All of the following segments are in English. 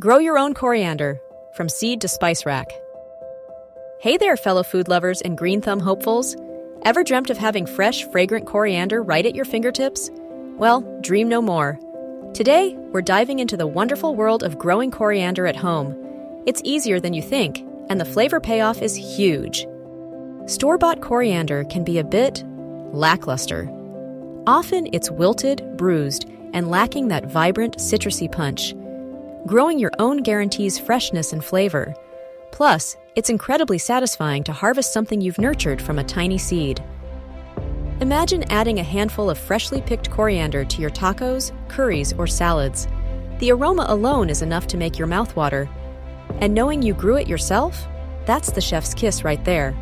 Grow your own coriander, from seed to spice rack. Hey there, fellow food lovers and green thumb hopefuls. Ever dreamt of having fresh, fragrant coriander right at your fingertips? Well, dream no more. Today, we're diving into the wonderful world of growing coriander at home. It's easier than you think, and the flavor payoff is huge. Store-bought coriander can be a bit lackluster. Often it's wilted, bruised, and lacking that vibrant, citrusy punch. Growing your own guarantees freshness and flavor. Plus, it's incredibly satisfying to harvest something you've nurtured from a tiny seed. Imagine adding a handful of freshly picked coriander to your tacos, curries, or salads. The aroma alone is enough to make your mouth water. And knowing you grew it yourself? That's the chef's kiss right there.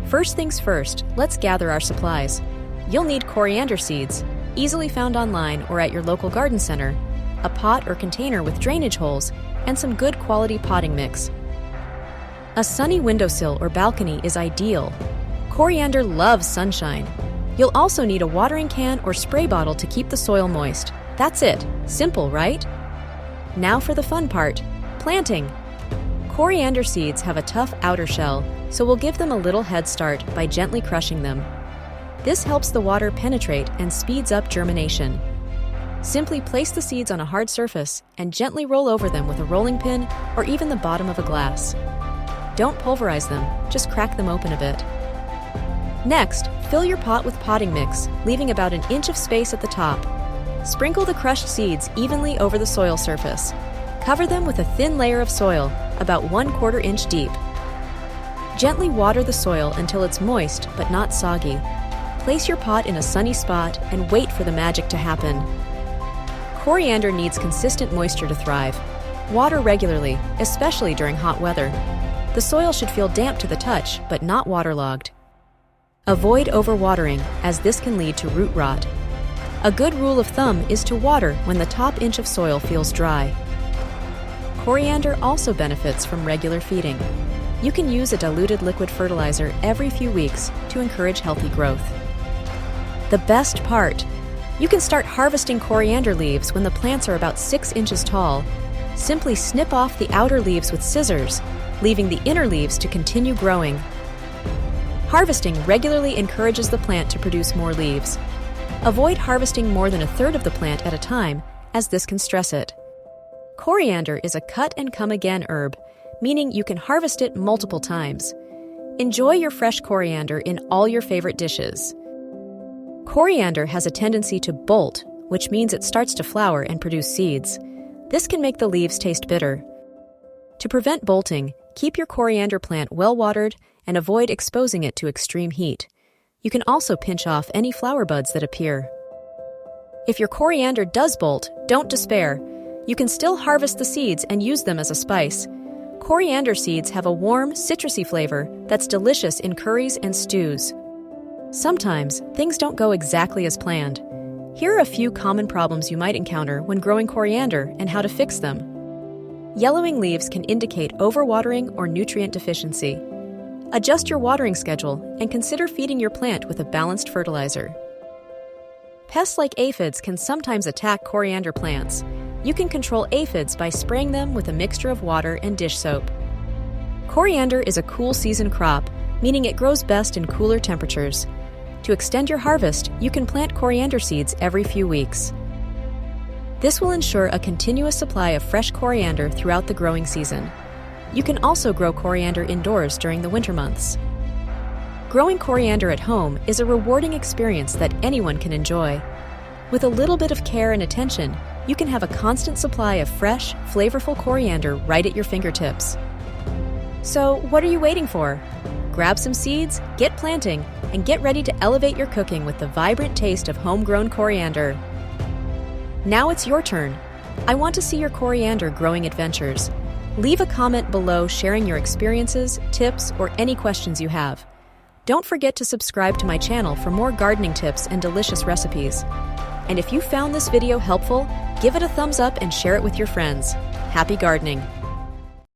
First things first, let's gather our supplies. You'll need coriander seeds, easily found online or at your local garden center, a pot or container with drainage holes, and some good quality potting mix. A sunny windowsill or balcony is ideal. Coriander loves sunshine. You'll also need a watering can or spray bottle to keep the soil moist. That's it. Simple, right? Now for the fun part, planting. Coriander seeds have a tough outer shell, so we'll give them a little head start by gently crushing them. This helps the water penetrate and speeds up germination. Simply place the seeds on a hard surface and gently roll over them with a rolling pin or even the bottom of a glass. Don't pulverize them, just crack them open a bit. Next, fill your pot with potting mix, leaving about an inch of space at the top. Sprinkle the crushed seeds evenly over the soil surface. Cover them with a thin layer of soil, about 1/4 inch deep. Gently water the soil until it's moist but not soggy. Place your pot in a sunny spot and wait for the magic to happen. Coriander needs consistent moisture to thrive. Water regularly, especially during hot weather. The soil should feel damp to the touch, but not waterlogged. Avoid overwatering, as this can lead to root rot. A good rule of thumb is to water when the top inch of soil feels dry. Coriander also benefits from regular feeding. You can use a diluted liquid fertilizer every few weeks to encourage healthy growth. The best part, you can start harvesting coriander leaves when the plants are about 6 inches tall. Simply snip off the outer leaves with scissors, leaving the inner leaves to continue growing. Harvesting regularly encourages the plant to produce more leaves. Avoid harvesting more than 1/3 of the plant at a time, as this can stress it. Coriander is a cut-and-come-again herb, meaning you can harvest it multiple times. Enjoy your fresh coriander in all your favorite dishes. Coriander has a tendency to bolt, which means it starts to flower and produce seeds. This can make the leaves taste bitter. To prevent bolting, keep your coriander plant well watered and avoid exposing it to extreme heat. You can also pinch off any flower buds that appear. If your coriander does bolt, don't despair. You can still harvest the seeds and use them as a spice. Coriander seeds have a warm, citrusy flavor that's delicious in curries and stews. Sometimes, things don't go exactly as planned. Here are a few common problems you might encounter when growing coriander and how to fix them. Yellowing leaves can indicate overwatering or nutrient deficiency. Adjust your watering schedule and consider feeding your plant with a balanced fertilizer. Pests like aphids can sometimes attack coriander plants. You can control aphids by spraying them with a mixture of water and dish soap. Coriander is a cool season crop, meaning it grows best in cooler temperatures. To extend your harvest, you can plant coriander seeds every few weeks. This will ensure a continuous supply of fresh coriander throughout the growing season. You can also grow coriander indoors during the winter months. Growing coriander at home is a rewarding experience that anyone can enjoy. With a little bit of care and attention, you can have a constant supply of fresh, flavorful coriander right at your fingertips. So, what are you waiting for? Grab some seeds, get planting, and get ready to elevate your cooking with the vibrant taste of homegrown coriander. Now it's your turn. I want to see your coriander growing adventures. Leave a comment below sharing your experiences, tips, or any questions you have. Don't forget to subscribe to my channel for more gardening tips and delicious recipes. And if you found this video helpful, give it a thumbs up and share it with your friends. Happy gardening!